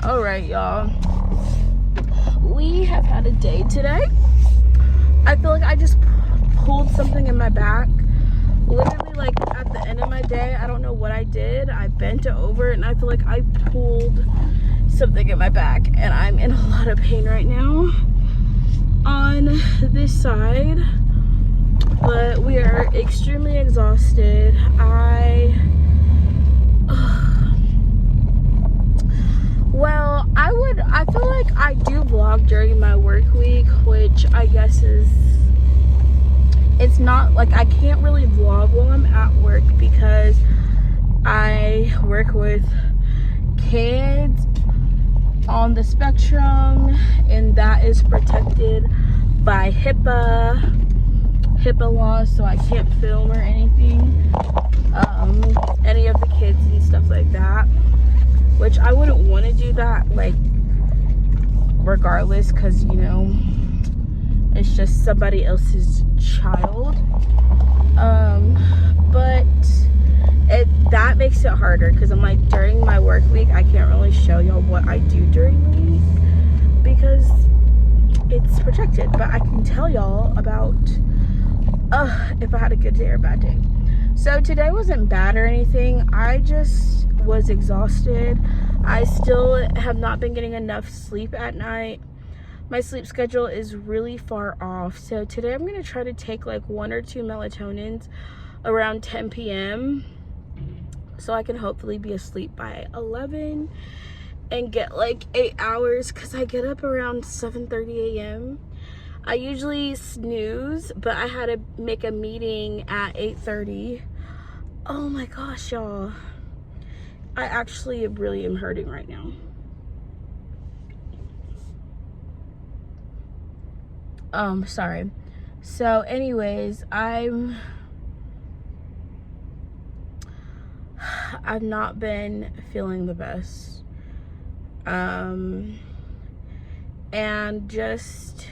All right, y'all. We have had a day today. I feel like I just pulled something in my back. Literally, like, at the end of my day, I don't know what I did. I bent over and I feel like I pulled something in my back. And I'm in a lot of pain right now on this side. But we are extremely exhausted. Well, I feel like I do vlog during my work week, which I guess it's not, like, I can't really vlog while I'm at work because I work with kids on the spectrum, and that is protected by HIPAA laws, so I can't film or anything, any of the kids and stuff like that. Which I wouldn't want to do that, like, regardless, because, you know, it's just somebody else's child. But that makes it harder, because I'm like, during my work week, I can't really show y'all what I do during the week, because it's protected. But I can tell y'all about, if I had a good day or a bad day. So today wasn't bad or anything. I just was exhausted. I still have not been getting enough sleep at night. My sleep schedule is really far off. So today I'm going to try to take like 1 or 2 melatonins around 10 p.m. so I can hopefully be asleep by 11 and get like 8 hours, because I get up around 7:30 a.m. I usually snooze, but I had to make a meeting at 8:30. Oh my gosh, y'all. I actually really am hurting right now. Sorry. So anyways, I've not been feeling the best. And just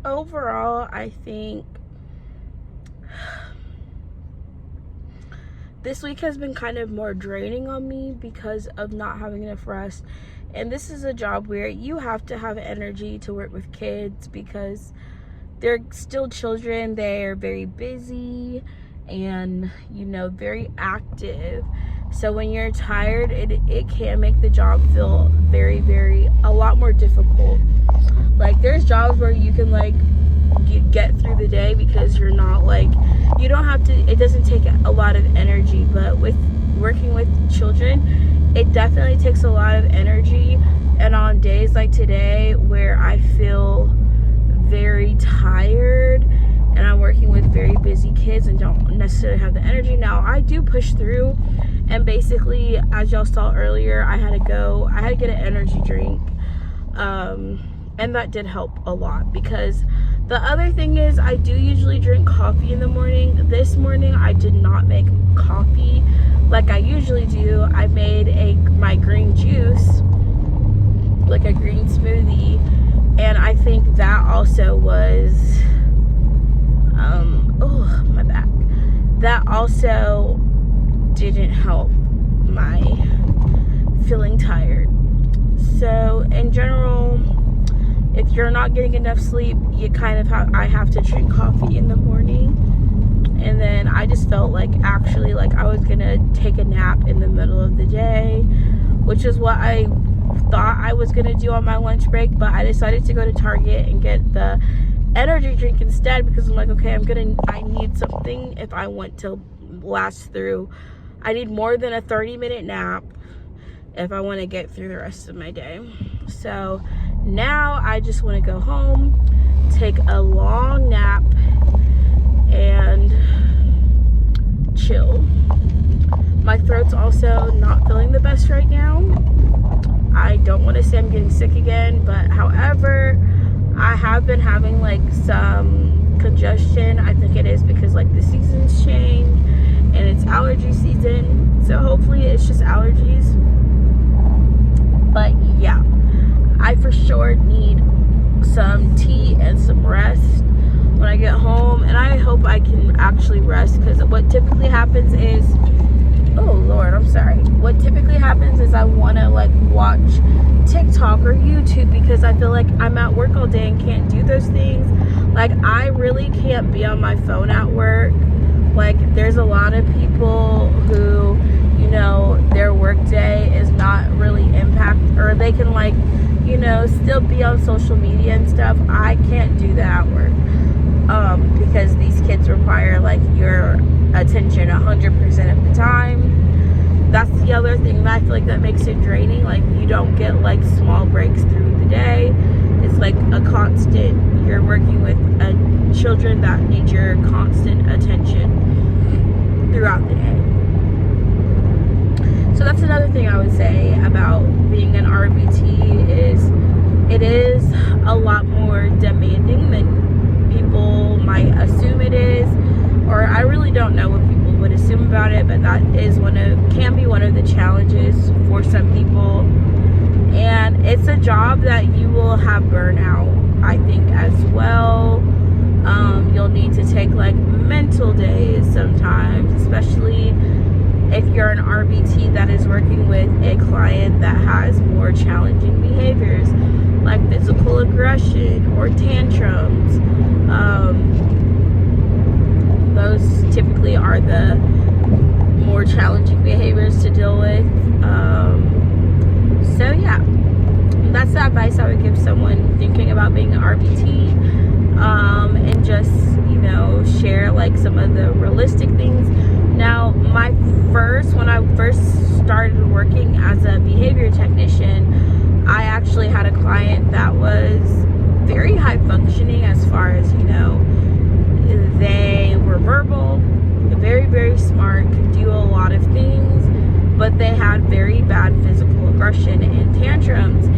overall, I think this week has been kind of more draining on me because of not having enough rest. And this is a job where you have to have energy to work with kids because they're still children. They're very busy and, you know, very active. So when you're tired, it can make the job feel a lot more difficult. Like, there's jobs where you can, like, you get through the day because you're not, like, you don't have to, it doesn't take a lot of energy. But with working with children, it definitely takes a lot of energy. And on days like today where I feel very tired and I'm working with very busy kids and don't necessarily have the energy, now I do push through. And basically, as y'all saw earlier, I had to get an energy drink, and that did help a lot. Because the other thing is, I do usually drink coffee in the morning. This morning I did not make coffee like I usually do. I made my green juice, like a green smoothie, and I think that also was oh, my back, that also didn't help my feeling tired. So in general, if you're not getting enough sleep, you kind of I have to drink coffee in the morning. And then I just felt like actually like I was gonna take a nap in the middle of the day, which is what I thought I was gonna do on my lunch break. But I decided to go to Target and get the energy drink instead, because I'm like, okay, I need something if I want to last through. I need more than a 30-minute nap if I want to get through the rest of my day. So now I just want to go home, take a long nap, and chill. My throat's also not feeling the best right now. I don't want to say I'm getting sick again, but however, I have been having like some congestion. I think it is because like the seasons change and it's allergy season, so hopefully it's just allergies. But yeah, I for sure need some tea and some rest when I get home, and I hope I can actually rest, because what typically happens is oh Lord, I'm sorry. What typically happens is I want to like watch TikTok or YouTube because I feel like I'm at work all day and can't do those things. Like, I really can't be on my phone at work. Like, there's a lot of people who, you know, their work day is not really impacted, or they can, like, you know, still be on social media and stuff. I can't do that at work because these kids require, like, your attention 100% of the time. That's the other thing that I feel like that makes it draining. Like, you don't get, like, small breaks through the day. It's like a constant, you're working with children that need your constant attention throughout the day. So that's another thing I would say about being an RBT is it is a lot more demanding than people might assume it is, or I really don't know what people would assume about it, but that is can be one of the challenges for some people. And it's a job that you will have burnout, I think, as well. You'll need to take like mental days sometimes, especially if you're an RBT that is working with a client that has more challenging behaviors like physical aggression or tantrums. Those typically are the more challenging behaviors to deal with. So yeah, that's the advice I would give someone thinking about being an RBT, and just, you know, share like some of the realistic things. Now, when I first started working as a behavior technician, I actually had a client that was very high functioning as far as, you know, they were verbal, very, very smart, could do a lot of things, but they had very bad physical aggression and tantrums.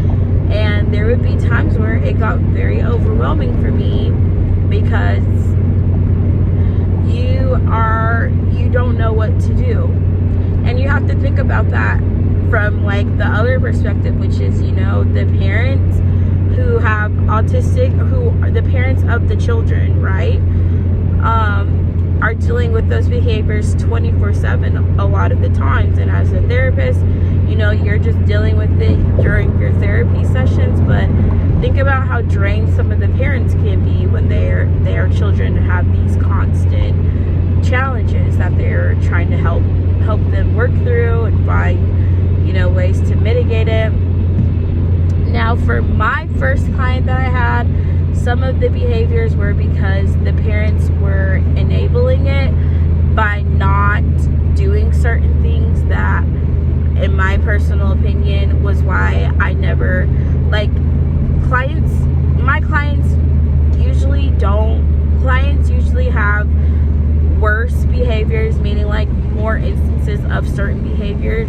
And there would be times where it got very overwhelming for me because you don't know what to do. And you have to think about that from like the other perspective, which is, you know, the parents who have autistic, who are the parents of the children, right? Are dealing with those behaviors 24/7 a lot of the times. And as a therapist, you know, you're just dealing with it during your therapy sessions, but think about how drained some of the parents can be when their children have these constant challenges that they're trying to help them work through and find, you know, ways to mitigate it. Now, for my first client that I had, some of the behaviors were because the parents were enabling it by not doing certain things that, in my personal opinion, was why I never, like, my clients usually have worse behaviors, meaning like more instances of certain behaviors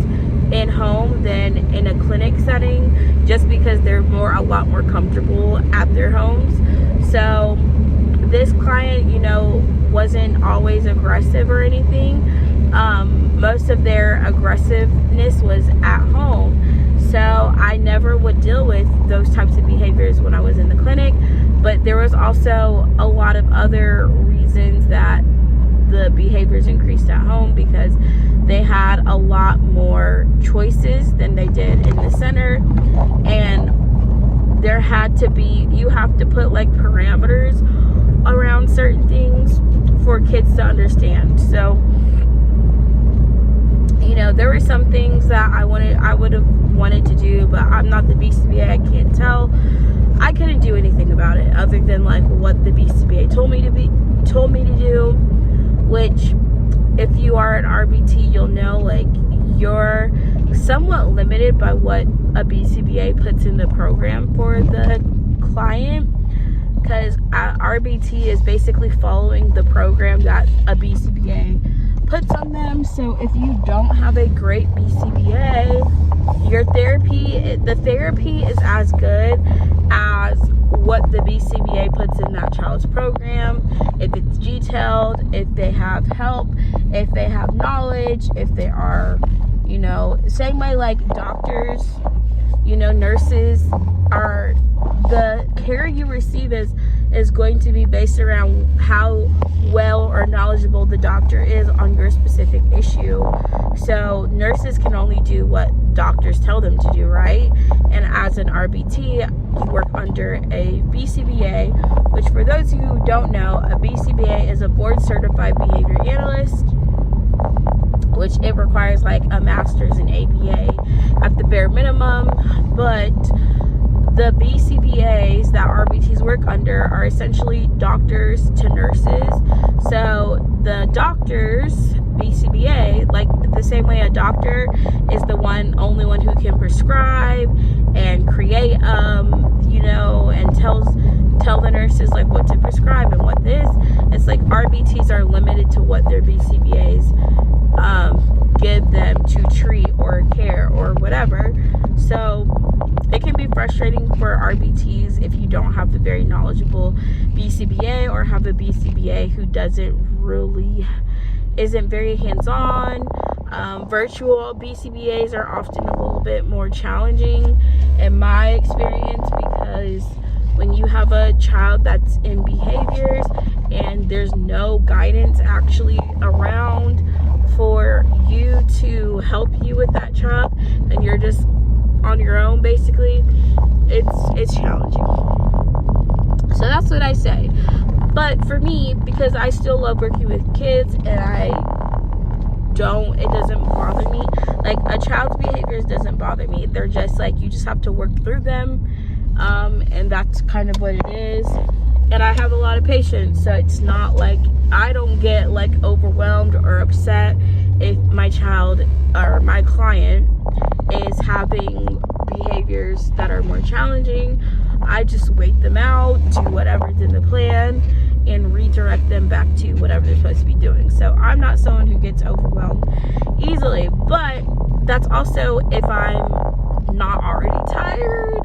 in home than in a clinic setting, just because they're a lot more comfortable at their homes. So this client, you know, wasn't always aggressive or anything. Most of their aggressiveness was at home. So I never would deal with those types of behaviors when I was in the clinic. But there was also a lot of other reasons that the behaviors increased at home, because they had a lot more choices than they did in the center. And you have to put like parameters around certain things for kids to understand. So, you know, there were some things that I would have wanted to do, but I'm not the BCBA, I can't tell. I couldn't do anything about it other than like what the BCBA told me to do, which, if you are an RBT, you'll know, like, you're somewhat limited by what a BCBA puts in the program for the client, because RBT is basically following the program that a BCBA puts on them. So if you don't have a great BCBA, the therapy is as good as what the BCBA puts in that child's program. If it's detailed, if they have help, if they have knowledge, if they are, you know, same way like doctors, you know, nurses, are, the care you receive is is going to be based around how well or knowledgeable the doctor is on your specific issue. So nurses can only do what doctors tell them to do, right? And as an RBT, you work under a BCBA, which for those of you who don't know, a BCBA is a board certified behavior analyst, which it requires like a master's in ABA at the bare minimum. But the BCBAs that RBTs work under are essentially doctors to nurses. So the doctors BCBA, like the same way a doctor is the only one who can prescribe and create and tell the nurses like what to prescribe and what this. It's like RBTs are limited to what their BCBAs give them to treat or care or whatever. So it can be frustrating for RBTs if you don't have a very knowledgeable BCBA or have a BCBA who isn't very hands-on. Virtual BCBAs are often a little bit more challenging in my experience, because when you have a child that's in behaviors and there's no guidance actually around for you to help you with that child, and you're just on your own, basically, it's challenging. So that's what I say. But for me, because I still love working with kids, and it doesn't bother me. Like, a child's behaviors doesn't bother me. They're just like, you just have to work through them, and that's kind of what it is. And I have a lot of patience, so it's not like I don't get like overwhelmed or upset if my child or my client is having behaviors that are more challenging. I just wait them out, do whatever's in the plan, and redirect them back to whatever they're supposed to be doing. So I'm not someone who gets overwhelmed easily, but that's also if I'm not already tired,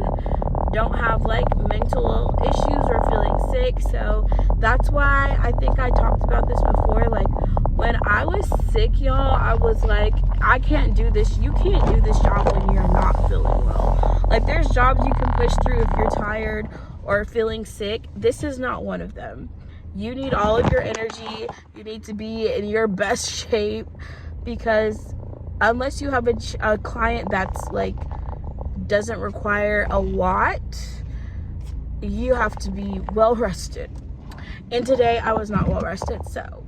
don't have like mental issues or feeling sick. So that's why I think I talked about this before. Like, when I was sick, y'all, I was like, I can't do this. You can't do this job when you're not feeling well. Like, there's jobs you can push through if you're tired or feeling sick. This is not one of them. You need all of your energy. You need to be in your best shape, because unless you have a client that's like doesn't require a lot, you have to be well rested. And today I was not well rested, so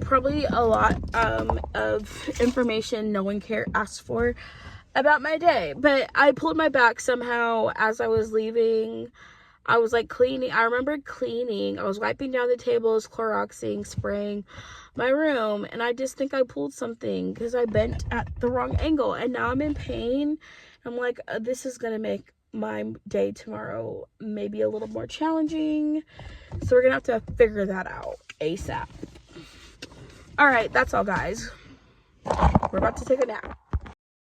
probably a lot of information no one asked for about my day. But I pulled my back somehow as I was leaving. I was like cleaning. I remember cleaning. I was wiping down the tables, Cloroxing, spraying my room, and I just think I pulled something because I bent at the wrong angle, and now I'm in pain. I'm like, this is gonna make my day tomorrow maybe a little more challenging, so we're gonna have to figure that out ASAP. All right, that's all, guys. We're about to take a nap.